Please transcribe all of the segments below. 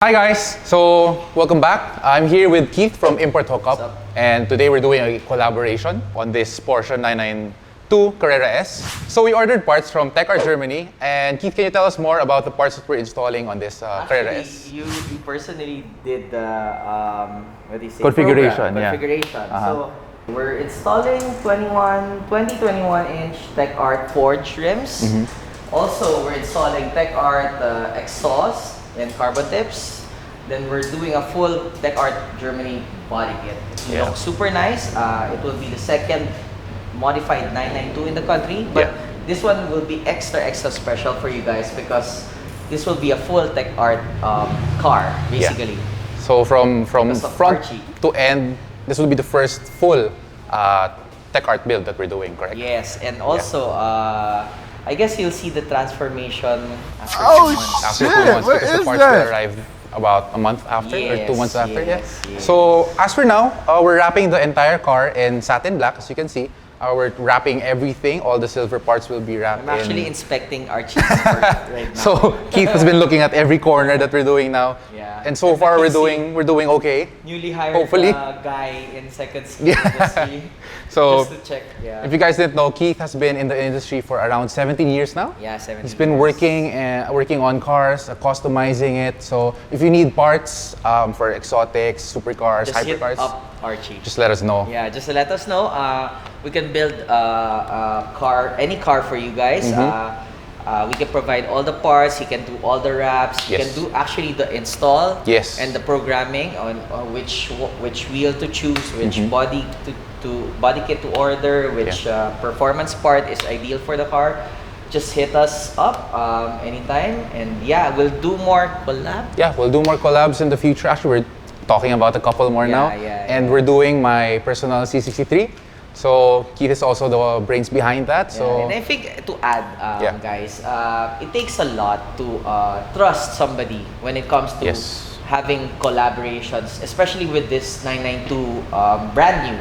Hi guys, so welcome back. I'm here with Keith from Import Hookup, and today we're doing a collaboration on this Porsche 992 Carrera S. So we ordered parts from Techart, Germany, and Keith, can you tell us more about the parts that we're installing on this Carrera S? You personally did the what do you say? Configuration, Configuration. So we're installing 2021-inch Techart forged rims. Also, we're installing Techart exhaust and carbon tips. Then we're doing a full Techart Germany body kit. It looks super nice. It will be the second modified 992 in the country, but this one will be extra special for you guys because this will be a full Techart car, basically. So from front to end, this will be the first full Techart build that we're doing, correct? Yes, and also I guess you'll see the transformation after 2 months. After 2 months, because the parts will arrive about a month after or 2 months after. Yes. So as for now, we're wrapping the entire car in satin black, as you can see. We're wrapping everything. All the silver parts will be wrapped. I'm actually inspecting Archie's work right now. So Keith has been looking at every corner that we're doing now. Yeah. And so far we're doing okay. Newly hired Hopefully. Guy in second skill industry. So just to check. Yeah. If you guys didn't know, Keith has been in the industry for around 17 years now. Yeah, 17 He's been working on cars, customizing it. So if you need parts for exotics, supercars, just hypercars, hit up Archie. just let us know. Yeah, just let us know. We can build any car for you guys. We can provide all the parts. He can do all the wraps. He can do actually the install. Yes. And the programming on which wheel to choose, which body body kit to order, which performance part is ideal for the car. Just hit us up anytime, and we'll do more collabs. Yeah, we'll do more collabs in the future. Actually, we're talking about a couple more now. And we're doing my personal C63. So Keith is also the brains behind that. So and I think to add, guys, it takes a lot to trust somebody when it comes to having collaborations, especially with this 992 brand new,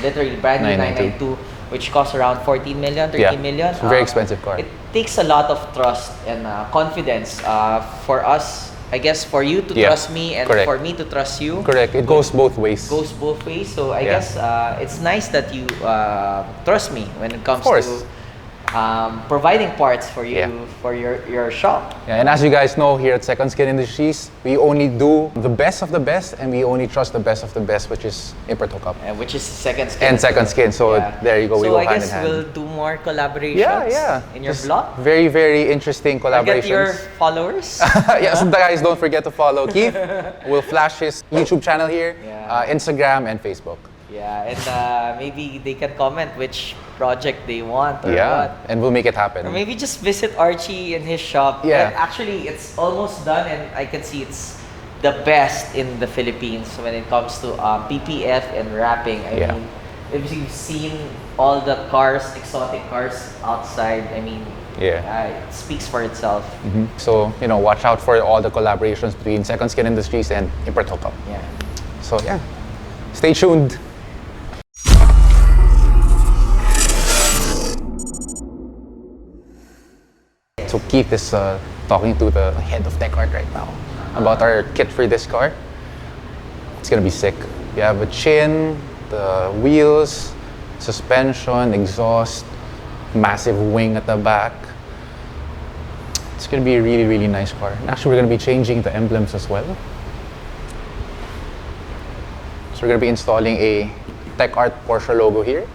literally brand new 992, which costs around 14 million, 13 million. It's a very expensive car. It takes a lot of trust and confidence for us. I guess for you to trust me and for me to trust you. Correct. It goes both ways. So I guess it's nice that you trust me when it comes to providing parts for you for your shop. Yeah, and as you guys know, here at Second Skin Industries, we only do the best of the best, and we only trust the best of the best, which is Import Hookup. Which is Second Skin. And Second Skin. So there you go. We go hand in hand. So I guess we'll do more collaborations in your blog. Very, very interesting collaborations. Get your followers. So guys, don't forget to follow Keith. We'll flash his YouTube channel here, Instagram, and Facebook. Yeah, and maybe they can comment which project they want or what. And we'll make it happen. Or maybe just visit Archie in his shop. Yeah. Actually, it's almost done, and I can see it's the best in the Philippines when it comes to PPF and wrapping. I mean, if you've seen all the cars, exotic cars outside, I mean, it speaks for itself. So, watch out for all the collaborations between Second Skin Industries and Import Hookup. So, stay tuned. So Keith is talking to the head of Techart right now about our kit for this car. It's gonna be sick. We have a chin, the wheels, suspension, exhaust, massive wing at the back. It's gonna be a really, really nice car. And actually, we're gonna be changing the emblems as well. So we're gonna be installing a Techart Porsche logo here.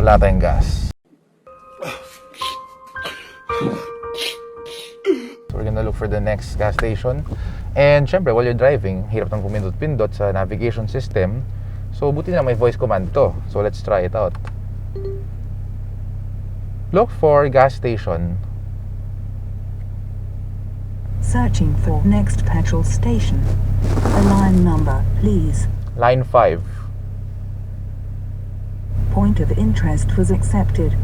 Wala tayong gas. So we're gonna look for the next gas station. And syempre, while you're driving, hirap nang pumindot-pindot sa navigation system. So buti na may voice command to. So let's try it out. Look for gas station. Searching for next petrol station. A line number, please. Line 5. Point of interest was accepted.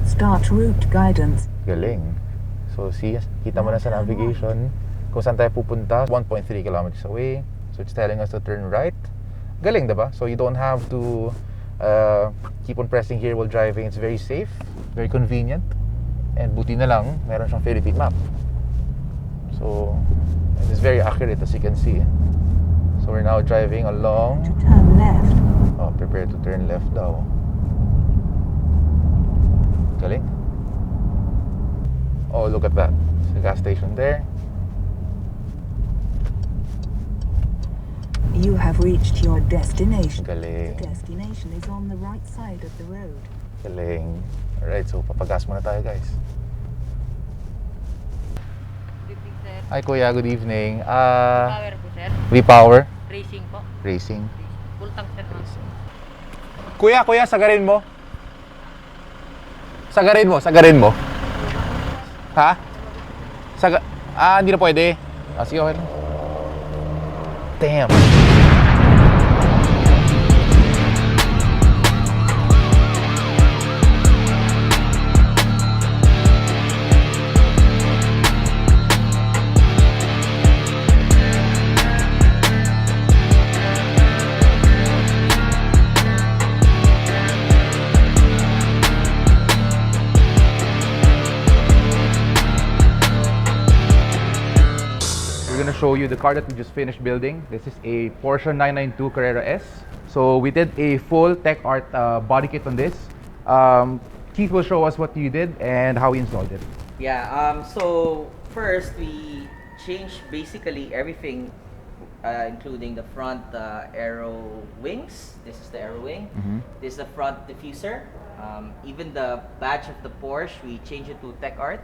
Start route guidance. Galing. So see, kita mo na sa navigation kung saan tayo pupunta. 1.3 kilometers away. So it's telling us to turn right. Galing, diba? So you don't have to keep on pressing here while driving. It's very safe, very convenient. And buti na lang, meron siyang Philippine map. So it's very accurate, as you can see. So we're now driving along. To turn left. Oh, prepare to turn left daw. Galing. Oh, look at that. There's a gas station there. You have reached your destination. Galing. The destination is on the right side of the road. Galing. Alright, so papagas muna tayo, guys. Good evening, sir. Hi, Kuya. Good evening. Power po, sir. V-Power? Racing po. Racing. Full tank, sir. Kuya, sagarin mo. Sagarin mo. Ha? Hindi na pwede. Sige, okay lang. Damn. We're gonna show you the car that we just finished building. This is a Porsche 992 Carrera S. So we did a full Techart body kit on this. Keith will show us what you did and how we installed it. Yeah, so first we changed basically everything, including the front aero wings. This is the aero wing. This is the front diffuser. Even the badge of the Porsche, we changed it to Techart.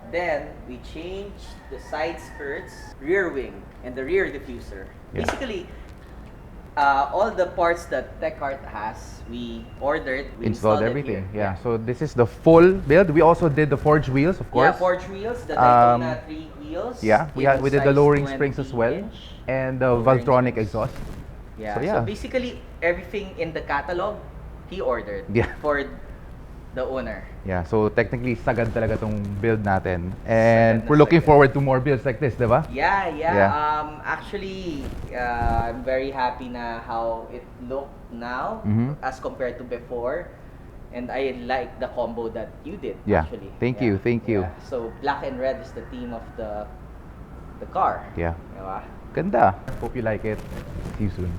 Then we changed the side skirts, rear wing, and the rear diffuser. Yeah. Basically, all the parts that Techart has, we ordered. We Installed it everything. here. Yeah. So this is the full build. We also did the forged wheels, of course. Yeah, forged wheels, the Daytona 3 wheels. Yeah, we did the size lowering 20 springs as well, inch. and the Lowering Valtronic springs. exhaust. Yeah. So, yeah. So basically, everything in the catalog, he ordered. Yeah. For the owner. Yeah, so technically sagad talaga tong build natin. And Sagad na we're looking sagad. forward to more builds like this, di ba? Yeah. Yeah. Actually, I'm very happy na how it looked now as compared to before. And I like the combo that you did, Yeah. actually. Thank you. Yeah. So black and red is the theme of the car. Yeah. Diba? Ganda. Hope you like it. See you soon.